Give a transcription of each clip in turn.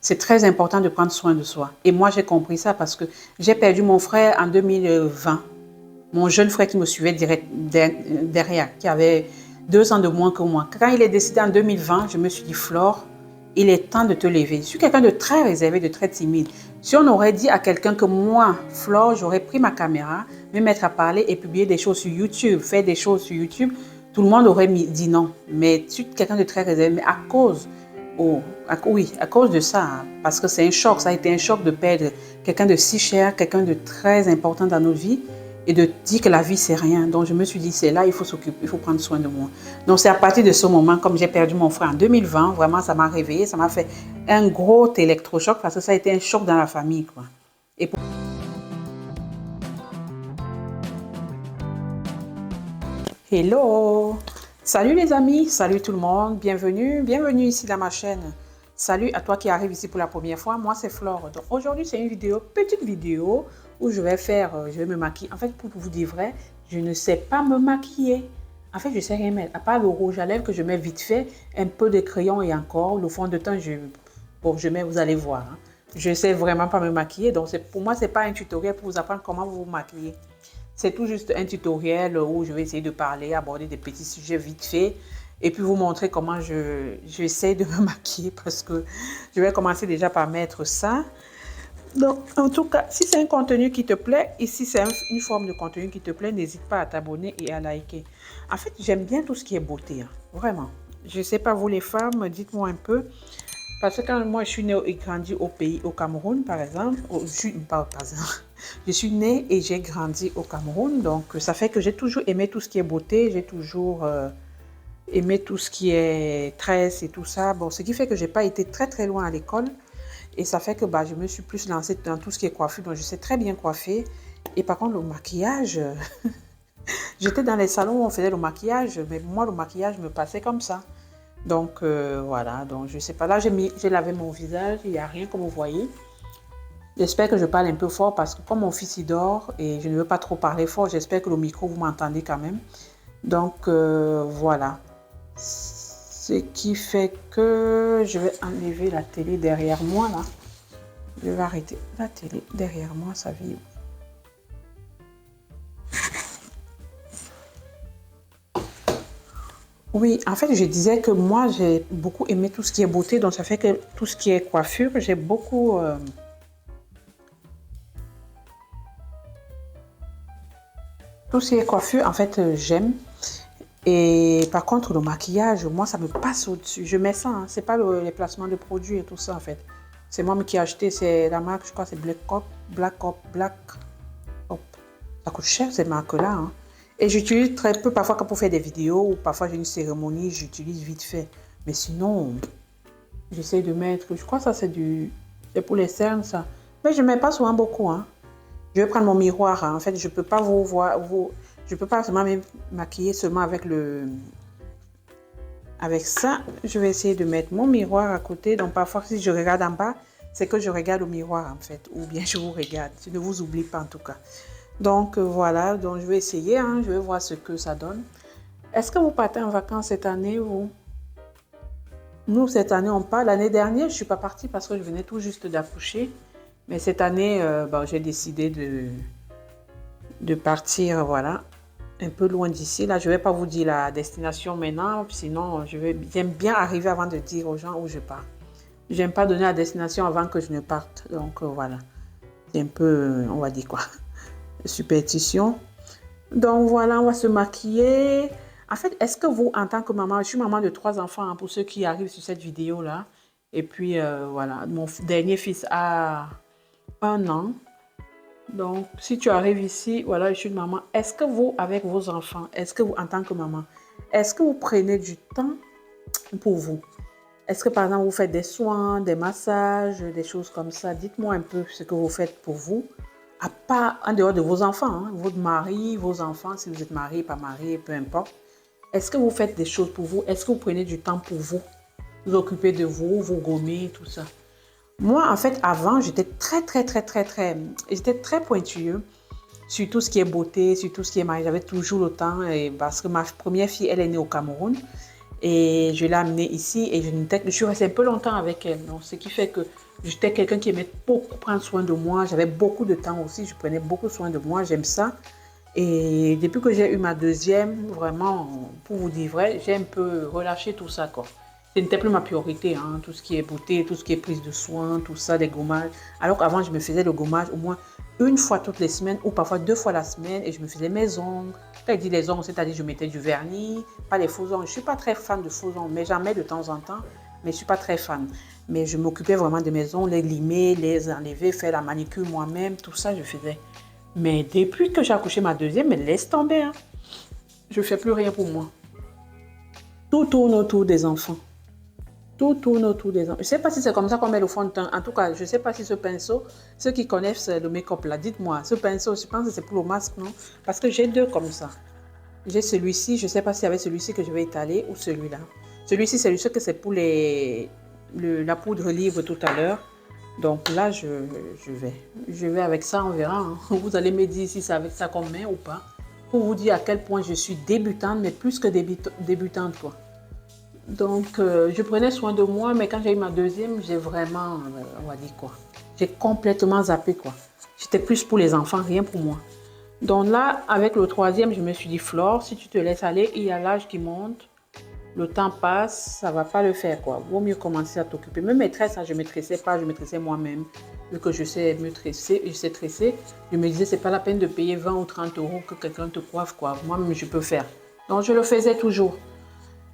c'est très important de prendre soin de soi. Et moi, j'ai compris ça parce que j'ai perdu mon frère en 2020. Mon jeune frère qui me suivait derrière, qui avait 2 ans de moins que moi. Quand il est décédé en 2020, je me suis dit, Flore, il est temps de te lever. Je suis quelqu'un de très réservé, de très timide. Si on aurait dit à quelqu'un que moi, Flore, j'aurais pris ma caméra, me mettre à parler et publier des choses sur YouTube, faire des choses sur YouTube, tout le monde aurait dit non. Mais je suis quelqu'un de très réservé. Mais à cause de ça, hein, parce que c'est un choc, ça a été un choc de perdre quelqu'un de si cher, quelqu'un de très important dans notre vie et de dire que la vie c'est rien. Donc je me suis dit c'est là, il faut s'occuper, il faut prendre soin de moi. Donc c'est à partir de ce moment, comme j'ai perdu mon frère en 2020, vraiment ça m'a réveillée, ça m'a fait un gros électrochoc parce que ça a été un choc dans la famille, quoi. Et pour... Hello! Salut les amis, salut tout le monde, bienvenue ici dans ma chaîne. Salut à toi qui arrive ici pour la première fois, moi c'est Flore. Donc aujourd'hui c'est une petite vidéo où je vais me maquiller. En fait, pour vous dire vrai, je ne sais pas me maquiller. En fait, je sais rien mettre, à part le rouge à lèvres que je mets vite fait, un peu de crayon et encore, le fond de teint, je mets, vous allez voir. Hein. Je ne sais vraiment pas me maquiller, donc pour moi, ce n'est pas un tutoriel pour vous apprendre comment vous vous maquillez. C'est tout juste un tutoriel où je vais essayer de parler, aborder des petits sujets vite fait et puis vous montrer comment j'essaie de me maquiller parce que je vais commencer déjà par mettre ça. Donc, en tout cas, si c'est un contenu qui te plaît et si c'est une forme de contenu qui te plaît, n'hésite pas à t'abonner et à liker. En fait, j'aime bien tout ce qui est beauté, hein, vraiment. Je ne sais pas, vous les femmes, dites-moi un peu. Parce que quand moi, je suis née et grandi au Cameroun, par exemple, je suis née et j'ai grandi au Cameroun, donc ça fait que j'ai toujours aimé tout ce qui est beauté, j'ai toujours aimé tout ce qui est tresse et tout ça. Bon, ce qui fait que je n'ai pas été très très loin à l'école et ça fait que je me suis plus lancée dans tout ce qui est coiffure, donc je sais très bien coiffer. Et par contre, le maquillage, j'étais dans les salons où on faisait le maquillage, mais moi, le maquillage me passait comme ça. Donc voilà, donc je sais pas, là j'ai lavé mon visage, il n'y a rien comme vous voyez. J'espère que je parle un peu fort parce que comme mon fils il dort et je ne veux pas trop parler fort, j'espère que le micro vous m'entendez quand même. Donc voilà, ce qui fait que je vais enlever la télé derrière moi là. Je vais arrêter la télé derrière moi, ça vibre. Oui, en fait, je disais que moi, j'ai beaucoup aimé tout ce qui est beauté, donc ça fait que tout ce qui est coiffure, j'ai beaucoup... tout ce qui est coiffure, en fait, j'aime. Et par contre, le maquillage, moi, ça me passe au-dessus. Je mets ça, hein, c'est pas les placements de produits et tout ça, en fait. C'est moi qui ai acheté, c'est la marque, je crois, c'est Black Hop. Ça coûte cher, ces marques-là, hein. Et j'utilise très peu, parfois quand pour faire des vidéos ou parfois j'ai une cérémonie, j'utilise vite fait. Mais sinon, j'essaie de mettre, je crois que ça c'est pour les cernes ça. Mais je ne mets pas souvent beaucoup, hein. Je vais prendre mon miroir, hein. En fait, je ne peux pas je peux pas seulement me maquiller seulement avec ça. Je vais essayer de mettre mon miroir à côté. Donc parfois si je regarde en bas, c'est que je regarde au miroir en fait. Ou bien je vous regarde. Je ne vous oublie pas en tout cas. Donc voilà, donc je vais essayer, hein, je vais voir ce que ça donne. Est-ce que vous partez en vacances cette année, vous? Nous, cette année, on part. L'année dernière, je ne suis pas partie parce que je venais tout juste d'accoucher. Mais cette année, j'ai décidé de partir, voilà, un peu loin d'ici. Là, je ne vais pas vous dire la destination maintenant, sinon, j'aime bien arriver avant de dire aux gens où je pars. Je n'aime pas donner la destination avant que je ne parte. Donc, voilà. C'est un peu, on va dire quoi, superstition. Donc voilà, on va se maquiller. En fait, est-ce que vous, en tant que maman, je suis maman de 3 enfants, hein, pour ceux qui arrivent sur cette vidéo-là. Et puis voilà, mon dernier fils a 1 an. Donc, si tu arrives ici, voilà, je suis une maman. Est-ce que vous, avec vos enfants, est-ce que vous, en tant que maman, est-ce que vous prenez du temps pour vous? Est-ce que par exemple, vous faites des soins, des massages, des choses comme ça? Dites-moi un peu ce que vous faites pour vous. À part, en dehors de vos enfants, hein, votre mari, vos enfants, si vous êtes marié, pas marié, peu importe. Est-ce que vous faites des choses pour vous? Est-ce que vous prenez du temps pour vous? Vous occupez de vous, vous gommez, tout ça. Moi, en fait, avant, j'étais j'étais très pointueux sur tout ce qui est beauté, sur tout ce qui est mariage. J'avais toujours le temps, parce que ma première fille, elle est née au Cameroun. Et je l'ai amenée ici et je suis restée un peu longtemps avec elle. Donc, ce qui fait que j'étais quelqu'un qui aimait beaucoup prendre soin de moi. J'avais beaucoup de temps aussi. Je prenais beaucoup soin de moi. J'aime ça. Et depuis que j'ai eu ma deuxième, vraiment, pour vous dire vrai, j'ai un peu relâché tout ça, quoi. Ce n'était plus ma priorité, hein, tout ce qui est beauté, tout ce qui est prise de soins, tout ça, des gommages. Alors qu'avant, je me faisais le gommage au moins une fois toutes les semaines ou parfois 2 fois la semaine et je me faisais mes ongles. Quand je dis les ongles, c'est-à-dire je mettais du vernis, pas les faux ongles. Je ne suis pas très fan de faux ongles, mais j'en mets de temps en temps, mais je ne suis pas très fan. Mais je m'occupais vraiment de mes ongles, les limer, les enlever, faire la manicure moi-même, tout ça, je faisais. Mais depuis que j'ai accouché ma deuxième, mais laisse tomber, hein. Je ne fais plus rien pour moi. Tout tourne autour des enfants. Tout tourne autour des enfants. Je ne sais pas si c'est comme ça qu'on met le fond de teint. En tout cas, je ne sais pas si ce pinceau, ceux qui connaissent le make-up là, dites-moi, ce pinceau, je pense que c'est pour le masque, non? Parce que j'ai deux comme ça. J'ai celui-ci, je ne sais pas si avec celui-ci que je vais étaler ou celui-là. Celui-ci, c'est celui que c'est pour la poudre libre tout à l'heure. Donc là, je vais avec ça, on verra, hein. Vous allez me dire si c'est avec ça qu'on met ou pas. Pour vous dire à quel point je suis débutante, mais plus que débutante, quoi. Donc, je prenais soin de moi, mais quand j'ai eu ma deuxième, j'ai vraiment, on va dire quoi, j'ai complètement zappé, quoi. J'étais plus pour les enfants, rien pour moi. Donc là, avec le troisième, je me suis dit, Flore, si tu te laisses aller, il y a l'âge qui monte, le temps passe, ça ne va pas le faire, quoi. Vaut mieux commencer à t'occuper. Même mes tresses, hein, je ne me tressais pas, je me tressais moi-même. Vu que je sais me tresser, je sais tresser, je me disais, c'est pas la peine de payer 20 ou 30 euros que quelqu'un te coiffe, quoi. Moi-même, je peux faire. Donc, je le faisais toujours.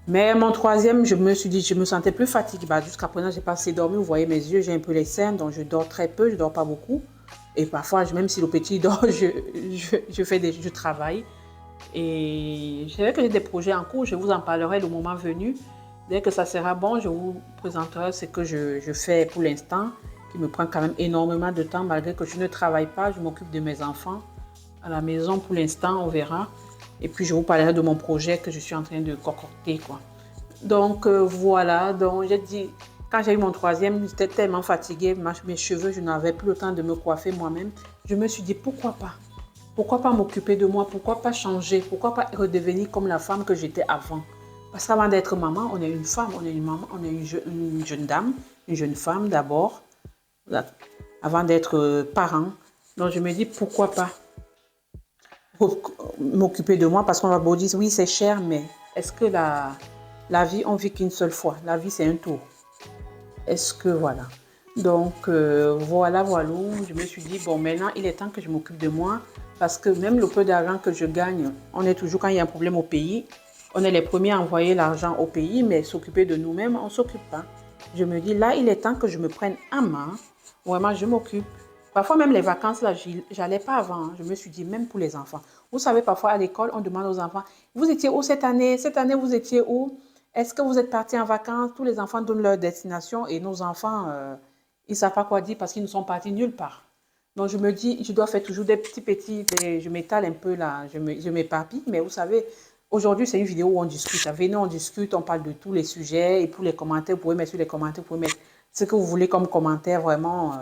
Mais mon troisième, je me suis dit, je me sentais plus fatiguée. Bah, jusqu'à présent, j'ai pas assez dormi. Vous voyez mes yeux, j'ai un peu les seins, donc je dors très peu, je dors pas beaucoup. Et parfois, même si le petit dort, je travaille. Et je sais que j'ai des projets en cours, je vous en parlerai le moment venu. Dès que ça sera bon, je vous présenterai ce que je fais pour l'instant, qui me prend quand même énormément de temps, malgré que je ne travaille pas, je m'occupe de mes enfants à la maison pour l'instant, on verra. Et puis, je vous parlerai de mon projet que je suis en train de concocter, quoi. Donc, voilà. Donc, j'ai dit, quand j'ai eu mon troisième, j'étais tellement fatiguée. Mes cheveux, je n'avais plus le temps de me coiffer moi-même. Je me suis dit, pourquoi pas? Pourquoi pas m'occuper de moi? Pourquoi pas changer? Pourquoi pas redevenir comme la femme que j'étais avant? Parce qu'avant d'être maman, on est une femme, on est une maman, on est une jeune dame, une jeune femme d'abord, avant d'être parent. Donc, je me dis, pourquoi pas m'occuper de moi? Parce qu'on va vous dire, oui, c'est cher, mais est-ce que la vie, on vit qu'une seule fois? La vie, c'est un tour. Est-ce que, voilà. Donc, voilà. Je me suis dit, bon, maintenant, il est temps que je m'occupe de moi. Parce que même le peu d'argent que je gagne, on est toujours, quand il y a un problème au pays, on est les premiers à envoyer l'argent au pays, mais s'occuper de nous-mêmes, on ne s'occupe pas. Je me dis, là, il est temps que je me prenne en main. Vraiment, je m'occupe. Parfois, même les vacances, là, j'allais pas avant. Je me suis dit, même pour les enfants. Vous savez, parfois, à l'école, on demande aux enfants, vous étiez où cette année? Cette année, vous étiez où? Est-ce que vous êtes partis en vacances? Tous les enfants donnent leur destination et nos enfants, ils ne savent pas quoi dire parce qu'ils ne sont partis nulle part. Donc, je me dis, je dois faire toujours des petits, je m'étale un peu là, je m'éparpille. Mais vous savez, aujourd'hui, c'est une vidéo où on discute. Venez, on discute, on parle de tous les sujets. Et pour les commentaires, vous pouvez mettre sur les commentaires, vous pouvez mettre ce que vous voulez comme commentaire. Vraiment,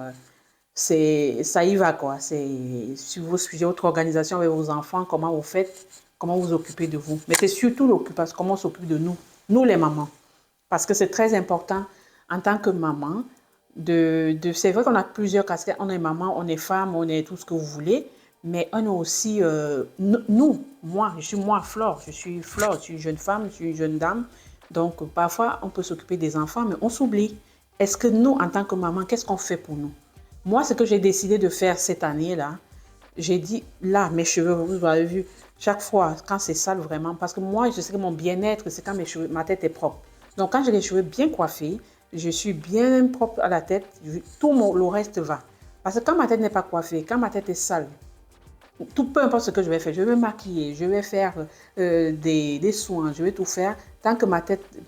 ça y va, quoi. C'est sur vos sujets, votre organisation avec vos enfants, comment vous faites, comment vous occupez de vous. Mais c'est surtout l'occupation, comment on s'occupe de nous les mamans. Parce que c'est très important en tant que maman. C'est vrai qu'on a plusieurs casquettes. On est maman, on est femme, on est tout ce que vous voulez. Mais on est aussi, moi, je suis Flore. Je suis Flore, je suis une jeune femme, je suis une jeune dame. Donc, parfois, on peut s'occuper des enfants, mais on s'oublie. Est-ce que nous, en tant que maman, qu'est-ce qu'on fait pour nous? Moi, ce que j'ai décidé de faire cette année-là, j'ai dit, là, mes cheveux, vous avez vu, chaque fois, quand c'est sale vraiment, parce que moi, je sais que mon bien-être, c'est quand ma tête est propre. Donc, quand j'ai les cheveux bien coiffés, je suis bien propre à la tête, le reste va. Parce que quand ma tête n'est pas coiffée, quand ma tête est sale, peu importe ce que je vais faire, je vais me maquiller, je vais faire des soins, je vais tout faire. Tant que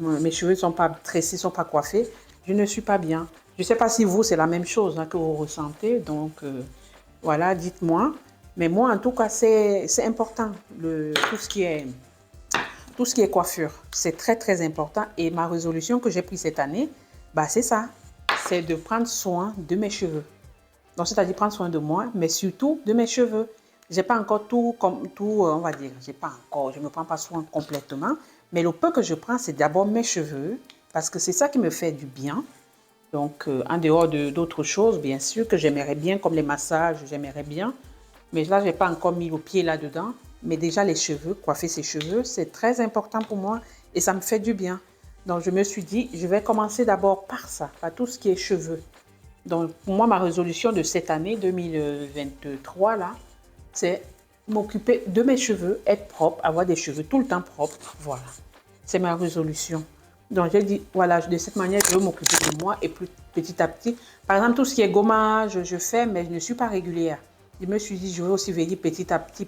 mes cheveux ne sont pas tressés, ne sont pas coiffés, je ne suis pas bien. Je ne sais pas si vous, c'est la même chose que vous ressentez. Donc, voilà, dites-moi. Mais moi, en tout cas, c'est important, tout ce qui est coiffure. C'est très, très important. Et ma résolution que j'ai prise cette année, c'est ça. C'est de prendre soin de mes cheveux. Donc, c'est-à-dire prendre soin de moi, mais surtout de mes cheveux. Je n'ai pas encore tout, on va dire, je ne me prends pas soin complètement, Mais le peu que je prends, c'est d'abord mes cheveux, parce que c'est ça qui me fait du bien. Donc, en dehors d'autres choses, bien sûr, que j'aimerais bien, comme les massages, j'aimerais bien. Mais là, je n'ai pas encore mis le pied là-dedans. Mais déjà, les cheveux, coiffer ses cheveux, c'est très important pour moi et ça me fait du bien. Donc, je me suis dit, je vais commencer d'abord par ça, par tout ce qui est cheveux. Donc, pour moi, ma résolution de cette année 2023, là, c'est m'occuper de mes cheveux, être propre, avoir des cheveux tout le temps propres. Voilà. C'est ma résolution. Donc, j'ai dit, voilà, de cette manière, je veux m'occuper de moi et plus petit à petit. Par exemple, tout ce qui est gommage, je fais, mais je ne suis pas régulière. Je me suis dit, je vais aussi veiller petit à petit,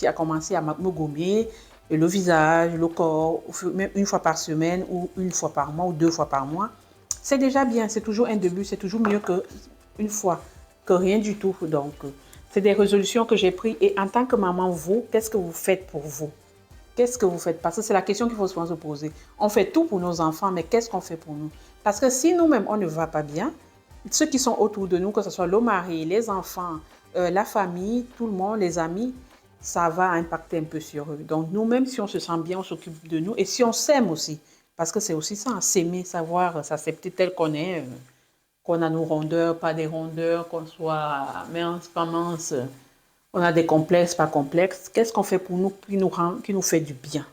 à commencer à me gommer le visage, le corps, même une fois par semaine ou une fois par mois ou 2 fois par mois. C'est déjà bien, c'est toujours un début, c'est toujours mieux qu'une fois, que rien du tout. Donc, c'est des résolutions que j'ai prises. Et en tant que maman, vous, qu'est-ce que vous faites pour vous? Qu'est-ce que vous faites? Parce que c'est la question qu'il faut souvent se poser. On fait tout pour nos enfants, mais qu'est-ce qu'on fait pour nous? Parce que si nous-mêmes, on ne va pas bien, ceux qui sont autour de nous, que ce soit le mari, les enfants, la famille, tout le monde, les amis, ça va impacter un peu sur eux. Donc, nous-mêmes, si on se sent bien, on s'occupe de nous. Et si on s'aime aussi, parce que c'est aussi ça, s'aimer, savoir s'accepter tel qu'on est, qu'on a nos rondeurs, pas des rondeurs, qu'on soit mince, pas mince, on a des complexes, pas complexes. Qu'est-ce qu'on fait pour nous qui nous fait du bien?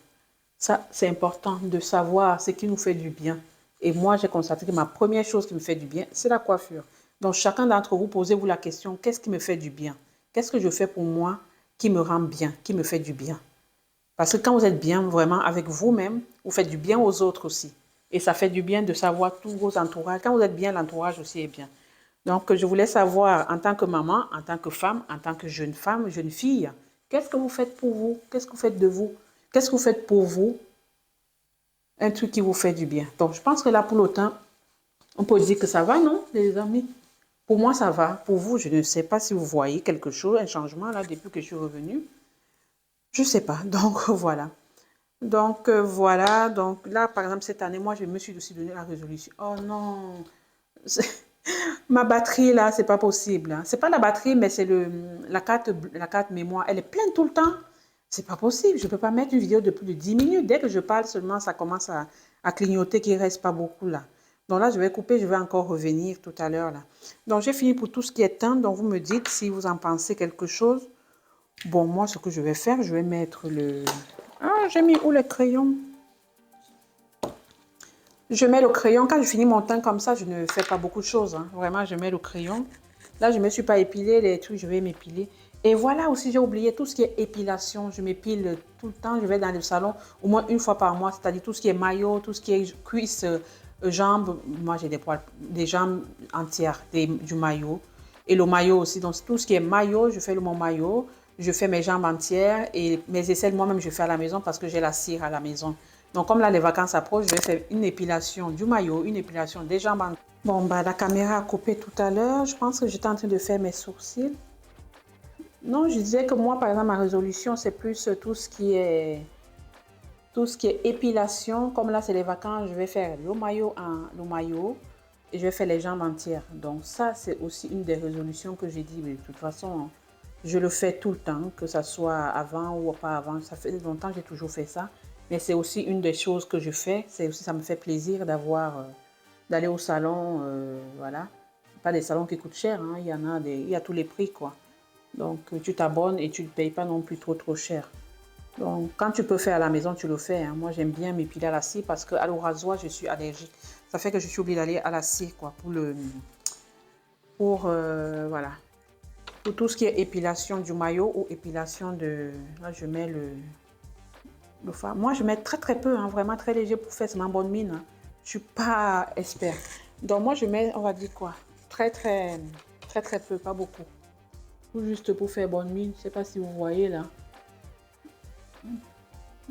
Ça, c'est important de savoir ce qui nous fait du bien. Et moi, j'ai constaté que ma première chose qui me fait du bien, c'est la coiffure. Donc, chacun d'entre vous, posez-vous la question, qu'est-ce qui me fait du bien? Qu'est-ce que je fais pour moi qui me rend bien, qui me fait du bien? Parce que quand vous êtes bien vraiment avec vous-même, vous faites du bien aux autres aussi. Et ça fait du bien de savoir tous vos entourages. Quand vous êtes bien, l'entourage aussi est bien. Donc, je voulais savoir, en tant que maman, en tant que femme, en tant que jeune femme, jeune fille, qu'est-ce que vous faites pour vous? Qu'est-ce que vous faites de vous? Qu'est-ce que vous faites pour vous? Un truc qui vous fait du bien. Donc, je pense que là, pour l'automne, on peut dire que ça va, non, les amis? Pour moi, ça va. Pour vous, je ne sais pas si vous voyez quelque chose, un changement, là, depuis que je suis revenue. Je ne sais pas. Donc, voilà. Donc, voilà. Donc, là, par exemple, cette année, moi, je me suis aussi donné la résolution. Oh non! Ma batterie, là, c'est pas possible. Hein. C'est pas la batterie, mais c'est la carte mémoire. Elle est pleine tout le temps. C'est pas possible. Je peux pas mettre une vidéo de plus de 10 minutes. Dès que je parle seulement, ça commence à clignoter, qu'il reste pas beaucoup là. Donc là, je vais couper, je vais encore revenir tout à l'heure là. Donc, j'ai fini pour tout ce qui est temps. Donc, vous me dites si vous en pensez quelque chose. Bon, moi, ce que je vais faire, je vais mettre le... Ah, j'ai mis où le crayon? Je mets le crayon. Quand je finis mon teint comme ça, je ne fais pas beaucoup de choses. Hein. Vraiment, je mets le crayon. Là, je ne me suis pas épilée. Les trucs, je vais m'épiler. Et voilà aussi, j'ai oublié tout ce qui est épilation. Je m'épile tout le temps. Je vais dans le salon au moins une fois par mois. C'est-à-dire tout ce qui est maillot, tout ce qui est cuisses, jambes. Moi, j'ai des jambes entières, du maillot. Et le maillot aussi. Donc, tout ce qui est maillot, je fais mon maillot. Je fais mes jambes entières. Et mes aisselles, moi-même, je fais à la maison parce que j'ai la cire à la maison. Donc, comme là, les vacances approchent, je vais faire une épilation du maillot, une épilation des jambes. Bon, bah, la caméra a coupé tout à l'heure. Je pense que j'étais en train de faire mes sourcils. Non, je disais que moi, par exemple, ma résolution, c'est plus tout ce qui est épilation. Comme là, c'est les vacances, je vais faire le maillot et je vais faire les jambes entières. Donc, ça, c'est aussi une des résolutions que j'ai dit. Mais de toute façon, je le fais tout le temps, que ça soit avant ou pas avant. Ça fait longtemps que j'ai toujours fait ça. Mais c'est aussi une des choses que je fais. C'est aussi, ça me fait plaisir d'aller au salon, voilà. Pas des salons qui coûtent cher, hein. Il y a tous les prix, quoi. Donc, tu t'abonnes et tu ne payes pas non plus trop cher. Donc, quand tu peux faire à la maison, tu le fais. Hein. Moi, j'aime bien m'épiler à la cire parce qu'à le rasoir, je suis allergique. Ça fait que je suis obligée d'aller à la cire, quoi, voilà. Pour tout ce qui est épilation du maillot ou épilation de... Là, je mets le fard. Moi, je mets très peu, hein, vraiment très léger pour faire ma bonne mine. Hein. Je suis pas expert. Donc, moi, je mets, on va dire quoi, très peu, pas beaucoup. Tout juste pour faire bonne mine. Je sais pas si vous voyez là.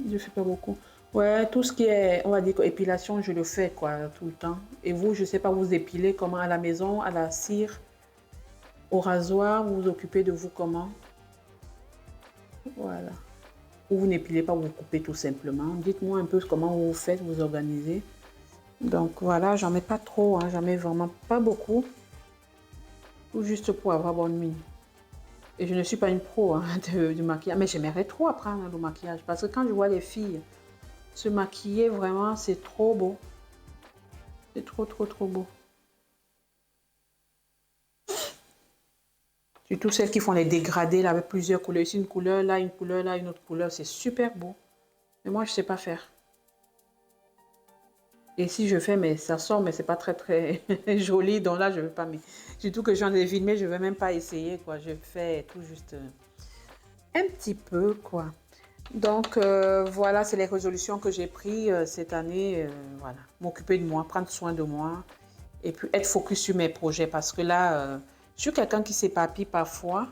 Je fais pas beaucoup. Ouais, tout ce qui est, on va dire, épilation, je le fais quoi, tout le temps. Et vous, je sais pas, vous épilez comment à la maison, à la cire, au rasoir, vous vous occupez de vous comment? Voilà. Ou vous n'épilez pas, vous coupez tout simplement. Dites-moi un peu comment vous faites, vous organisez. Donc voilà, j'en mets pas trop, hein, j'en mets vraiment pas beaucoup. Ou juste pour avoir bonne mine. Et je ne suis pas une pro hein, du maquillage, mais j'aimerais trop apprendre le maquillage. Parce que quand je vois les filles Se maquiller, vraiment, c'est trop beau. C'est trop, trop, trop beau. Surtout celles qui font les dégradés là, avec plusieurs couleurs. Ici, une couleur, là, une autre couleur. C'est super beau. Mais moi, je ne sais pas faire. Et si je fais, mais ça sort, mais c'est pas très, très joli. Donc là, je ne veux pas. Mais surtout que j'en ai filmé, je ne veux même pas essayer, quoi. Je fais tout juste un petit peu, quoi. Donc, voilà, c'est les résolutions que j'ai prises cette année. Voilà, m'occuper de moi, prendre soin de moi. Et puis, être focus sur mes projets. Parce que là, je suis quelqu'un qui s'éparpille parfois.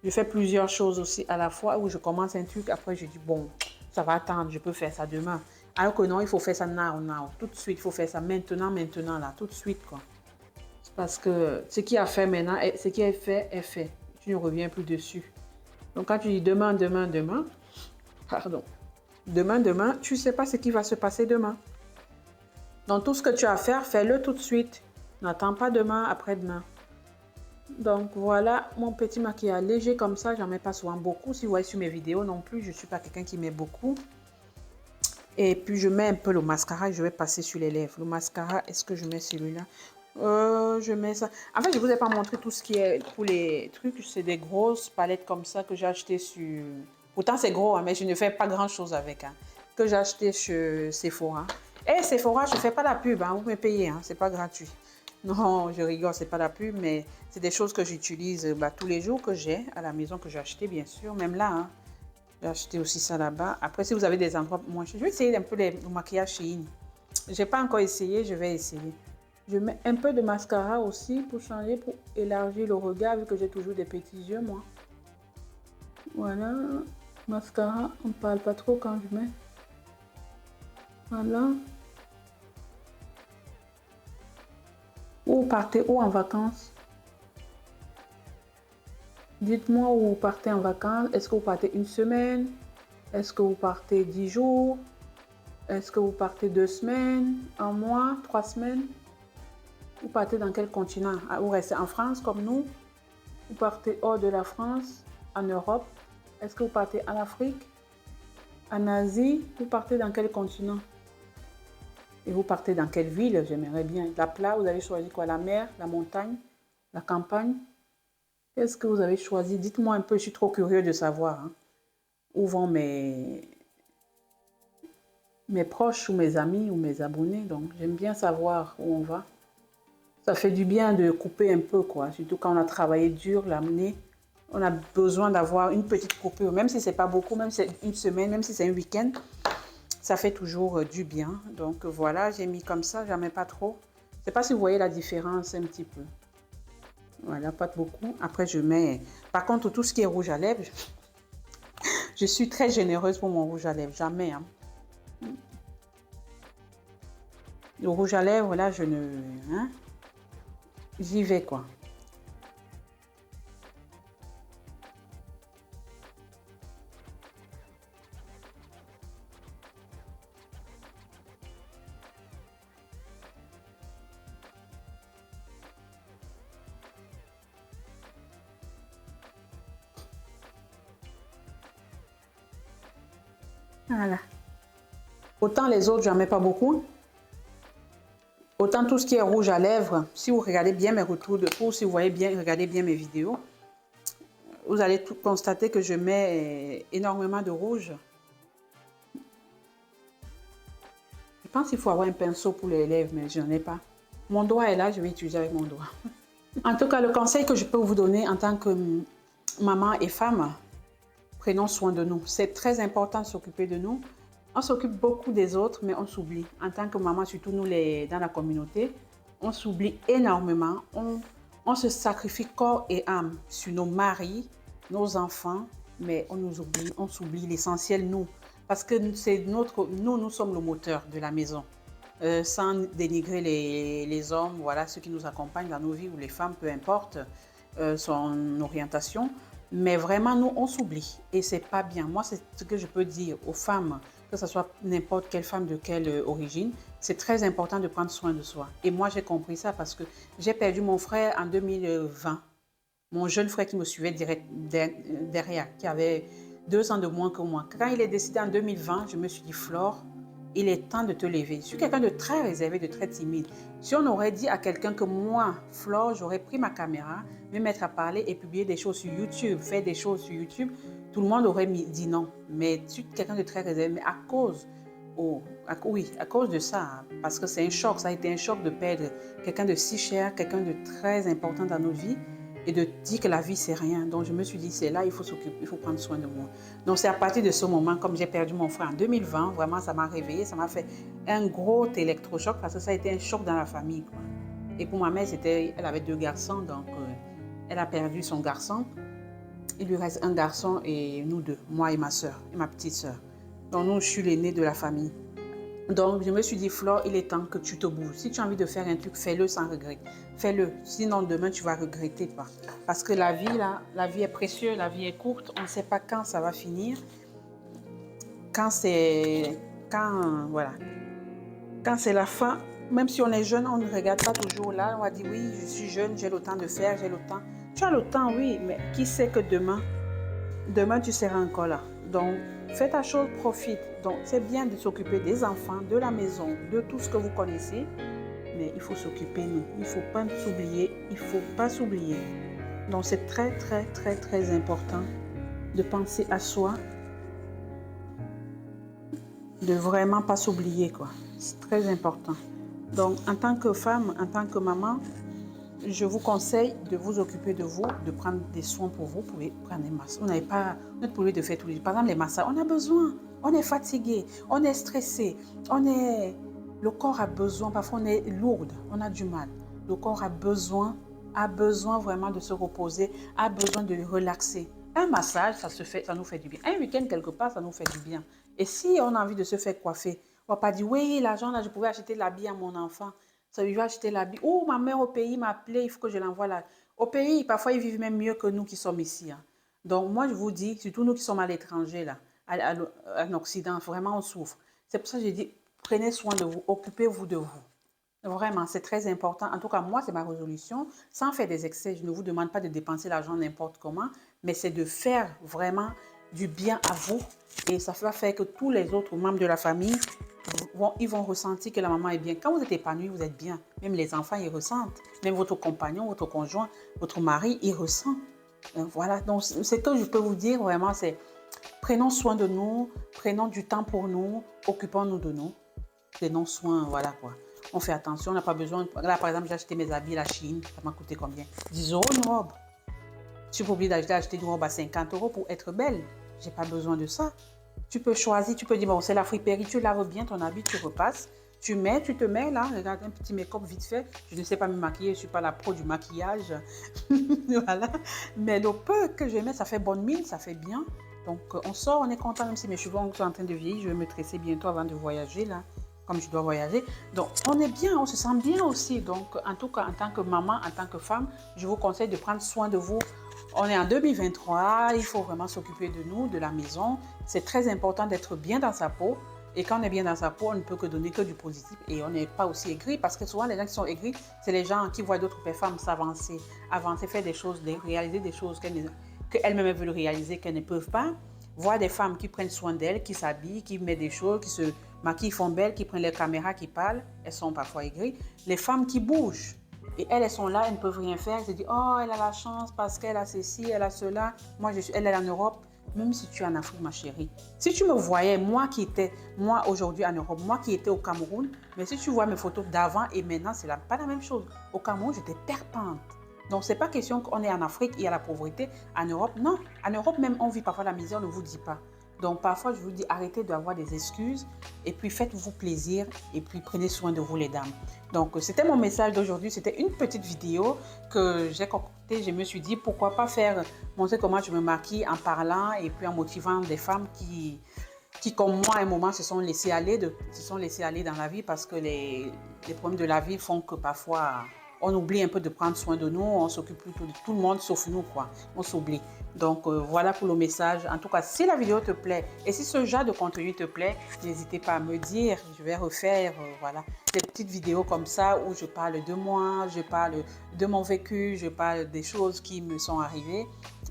Je fais plusieurs choses aussi à la fois où je commence un truc, après je dis bon, ça va attendre, je peux faire ça demain. Alors que non, il faut faire ça now, now, tout de suite, il faut faire ça maintenant, maintenant, là, tout de suite, quoi. Parce que ce qui a fait maintenant, ce qui est fait, est fait. Tu ne reviens plus dessus. Donc quand tu dis demain, demain, demain, pardon, demain, demain, tu ne sais pas ce qui va se passer demain. Donc tout ce que tu as à faire, fais-le tout de suite. N'attends pas demain, après-demain. Donc voilà mon petit maquillage léger comme ça, j'en mets pas souvent beaucoup. Si vous voyez sur mes vidéos non plus, je suis pas quelqu'un qui met beaucoup. Et puis je mets un peu le mascara, je vais passer sur les lèvres. Le mascara, est-ce que je mets celui-là? Je mets ça. En fait, je vous ai pas montré tout ce qui est pour les trucs. C'est des grosses palettes comme ça que j'ai acheté sur... Pourtant c'est gros, hein, mais je ne fais pas grand chose avec. Hein, que j'ai acheté chez Sephora. Et Sephora, je fais pas la pub, hein, vous me payez, hein, c'est pas gratuit. Non, je rigole, c'est pas la pub, mais c'est des choses que j'utilise tous les jours que j'ai à la maison, que j'ai acheté bien sûr. Même là, hein, j'ai acheté aussi ça là-bas. Après, si vous avez des endroits moins chers, je vais essayer un peu le maquillage Shein. J'ai pas encore essayé, je vais essayer. Je mets un peu de mascara aussi pour changer, pour élargir le regard, vu que j'ai toujours des petits yeux, moi. Voilà, mascara, on parle pas trop quand je mets. Voilà. Où vous partez où en vacances? Dites-moi où vous partez en vacances. Est-ce que vous partez une semaine? Est-ce que vous partez 10 jours? Est-ce que vous partez 2 semaines? Un mois? 3 semaines? Vous partez dans quel continent? Vous restez en France comme nous? Vous partez hors de la France? En Europe? Est-ce que vous partez en Afrique? En Asie? Vous partez dans quel continent? Et vous partez dans quelle ville? J'aimerais bien. La plage, vous avez choisi quoi? La mer? La montagne? La campagne? Qu'est-ce que vous avez choisi? Dites-moi un peu, je suis trop curieux de savoir. Hein. Où vont mes proches ou mes amis ou mes abonnés. Donc, j'aime bien savoir où on va. Ça fait du bien de couper un peu, quoi. Surtout quand on a travaillé dur, l'amener. On a besoin d'avoir une petite coupure. Même si c'est pas beaucoup, même si c'est une semaine, même si c'est un week-end, ça fait toujours du bien. Donc, voilà, j'ai mis comme ça, j'en mets pas trop. Je sais pas si vous voyez la différence un petit peu. Voilà, pas beaucoup. Après, je mets... Par contre, tout ce qui est rouge à lèvres, je suis très généreuse pour mon rouge à lèvres. Jamais, hein. Le rouge à lèvres, là, je ne... Hein? J'y vais, quoi. Voilà. Autant les autres, j'en mets pas beaucoup. Autant tout ce qui est rouge à lèvres, si vous regardez bien mes retours de cours, si vous voyez bien, regardez bien mes vidéos, vous allez constater que je mets énormément de rouge. Je pense qu'il faut avoir un pinceau pour les lèvres, mais je n'en ai pas. Mon doigt est là, je vais utiliser avec mon doigt. En tout cas, le conseil que je peux vous donner en tant que maman et femme, prenons soin de nous. C'est très important de s'occuper de nous. On s'occupe beaucoup des autres, mais on s'oublie. En tant que maman, surtout nous dans la communauté, on s'oublie énormément. On se sacrifie corps et âme sur nos maris, nos enfants, mais on nous oublie, on s'oublie l'essentiel, nous. Parce que c'est nous sommes le moteur de la maison. Sans dénigrer les hommes, voilà, ceux qui nous accompagnent dans nos vies, ou les femmes, peu importe son orientation. Mais vraiment, nous, on s'oublie. Et c'est pas bien. Moi, c'est ce que je peux dire aux femmes, que ce soit n'importe quelle femme de quelle origine, c'est très important de prendre soin de soi. Et moi, j'ai compris ça parce que j'ai perdu mon frère en 2020. Mon jeune frère qui me suivait derrière, qui avait 2 ans de moins que moi. Quand il est décédé en 2020, je me suis dit, Flore, il est temps de te lever. Je suis quelqu'un de très réservé, de très timide. Si on aurait dit à quelqu'un que moi, Flore, j'aurais pris ma caméra, me mettre à parler et publier des choses sur YouTube, faire des choses sur YouTube, tout le monde aurait dit non. Mais je suis quelqu'un de très réservé. Mais à cause de ça, hein, parce que c'est un choc, ça a été un choc de perdre quelqu'un de si cher, quelqu'un de très important dans notre vie et de dire que la vie c'est rien. Donc je me suis dit c'est là, il faut s'occuper, il faut prendre soin de moi. Donc c'est à partir de ce moment, comme j'ai perdu mon frère en 2020, vraiment ça m'a réveillée, ça m'a fait un gros électrochoc parce que ça a été un choc dans la famille, quoi. Et pour ma mère, elle avait 2 garçons, donc elle a perdu son garçon. Il lui reste un garçon et nous 2, moi et ma soeur, et ma petite soeur. Donc nous, je suis l'aînée de la famille. Donc je me suis dit, Flore, il est temps que tu te bouges. Si tu as envie de faire un truc, fais-le sans regret. Fais-le. Sinon demain, tu vas regretter, quoi. Parce que la vie, là, la vie est précieuse, la vie est courte. On ne sait pas quand ça va finir. Voilà. Quand c'est la fin, même si on est jeune, on ne regarde pas toujours là. On va dire, oui, je suis jeune, j'ai le temps de faire, j'ai le temps. Tu as le temps, oui, mais qui sait que demain, tu seras encore là. Donc, fais ta chose, profite. Donc, c'est bien de s'occuper des enfants, de la maison, de tout ce que vous connaissez. Mais il faut s'occuper, nous. Il ne faut pas s'oublier. Il ne faut pas s'oublier. Donc, c'est très, très, très, très important de penser à soi. De vraiment pas s'oublier, quoi. C'est très important. Donc, en tant que femme, en tant que maman, je vous conseille de vous occuper de vous, de prendre des soins pour vous. Vous pouvez prendre des massages. Vous n'êtes pas obligé de faire tous les jours. Par exemple, les massages, on a besoin. On est fatigué, on est stressé, le corps a besoin, parfois on est lourde, on a du mal. Le corps a besoin vraiment de se reposer, a besoin de relaxer. Un massage, ça nous fait du bien. Un week-end quelque part, ça nous fait du bien. Et si on a envie de se faire coiffer, on ne va pas dire, oui, l'argent là, je pouvais acheter l'habit à mon enfant. Ça lui va acheter l'habit. Oh, ma mère au pays m'a appelé, il faut que je l'envoie là. Au pays, parfois, ils vivent même mieux que nous qui sommes ici. Hein. Donc, moi, je vous dis, surtout nous qui sommes à l'étranger, là, en Occident, vraiment, on souffre. C'est pour ça que j'ai dit, prenez soin de vous, occupez-vous de vous. Vraiment, c'est très important. En tout cas, moi, c'est ma résolution. Sans faire des excès, je ne vous demande pas de dépenser l'argent n'importe comment, mais c'est de faire vraiment du bien à vous. Et ça va faire que tous les autres membres de la famille, ils vont ressentir que la maman est bien. Quand vous êtes épanoui, vous êtes bien. Même les enfants, ils ressentent. Même votre compagnon, votre conjoint, votre mari, il ressent. Voilà. Donc, ce que je peux vous dire vraiment, c'est prenons soin de nous, prenons du temps pour nous, occupons-nous de nous. Prenons soin, voilà quoi. On fait attention, on n'a pas besoin. Là, par exemple, j'ai acheté mes habits à la Chine. Ça m'a coûté combien? 10 € une robe. Je suis pas obligée d'acheter une robe à 50 € pour être belle. Je n'ai pas besoin de ça. Tu peux choisir, tu peux dire, bon, c'est la friperie, tu laves bien ton habit, tu repasses. Tu te mets là, regarde un petit make-up vite fait. Je ne sais pas me maquiller, je ne suis pas la pro du maquillage. Voilà. Mais le peu que je mets, ça fait bonne mine, ça fait bien. Donc, on sort, on est content, même si mes cheveux sont en train de vieillir. Je vais me tresser bientôt avant de voyager là, comme je dois voyager. Donc, on est bien, on se sent bien aussi. Donc, en tout cas, en tant que maman, en tant que femme, je vous conseille de prendre soin de vous. On est en 2023, il faut vraiment s'occuper de nous, de la maison. C'est très important d'être bien dans sa peau. Et quand on est bien dans sa peau, on ne peut que donner que du positif. Et on n'est pas aussi aigri parce que souvent, les gens qui sont aigris, c'est les gens qui voient d'autres femmes s'avancer, faire des choses, réaliser des choses qu'elles-mêmes veulent réaliser, qu'elles ne peuvent pas. Voir des femmes qui prennent soin d'elles, qui s'habillent, qui mettent des choses, qui se maquillent, font belles, qui prennent les caméras, qui parlent, elles sont parfois aigries. Les femmes qui bougent. Et elles sont là, elles ne peuvent rien faire. Elles se disent, oh, elle a la chance parce qu'elle a ceci, elle a cela. Moi, elle est en Europe. Même si tu es en Afrique, ma chérie. Si tu me voyais, moi aujourd'hui en Europe, moi qui étais au Cameroun, mais si tu vois mes photos d'avant et maintenant, c'est pas la même chose. Au Cameroun, j'étais perpante. Donc, ce n'est pas question qu'on est en Afrique, il y a la pauvreté. En Europe, non. En Europe, même, on vit parfois la misère, on ne vous dit pas. Donc, parfois, je vous dis, arrêtez d'avoir des excuses et puis faites-vous plaisir et puis prenez soin de vous, les dames. Donc, c'était mon message d'aujourd'hui. C'était une petite vidéo que j'ai concoctée. Je me suis dit, pourquoi pas montrer comment je me maquille en parlant et puis en motivant des femmes qui comme moi, à un moment, se sont laissées aller dans la vie parce que les problèmes de la vie font que parfois, on oublie un peu de prendre soin de nous, on s'occupe plutôt de tout le monde sauf nous, quoi. On s'oublie. Donc, voilà pour le message. En tout cas, si la vidéo te plaît et si ce genre de contenu te plaît, n'hésitez pas à me dire. Je vais refaire, voilà, des petites vidéos comme ça où je parle de moi, je parle de mon vécu, je parle des choses qui me sont arrivées.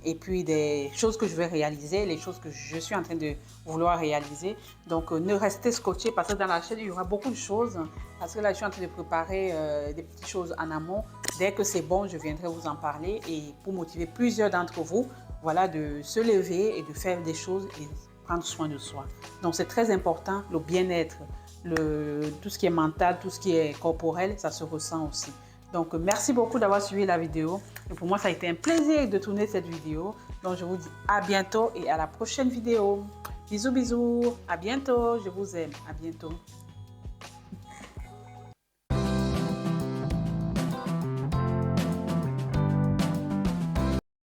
et puis des choses que je vais réaliser, les choses que je suis en train de vouloir réaliser. Donc, ne restez scotchés parce que dans la chaîne, il y aura beaucoup de choses. Parce que là, je suis en train de préparer des petites choses en amont. Dès que c'est bon, je viendrai vous en parler et pour motiver plusieurs d'entre vous, voilà, de se lever et de faire des choses et prendre soin de soi. Donc, c'est très important, le bien-être, tout ce qui est mental, tout ce qui est corporel, ça se ressent aussi. Donc, merci beaucoup d'avoir suivi la vidéo. Et pour moi, ça a été un plaisir de tourner cette vidéo. Donc, je vous dis à bientôt et à la prochaine vidéo. Bisous, bisous. À bientôt. Je vous aime. À bientôt.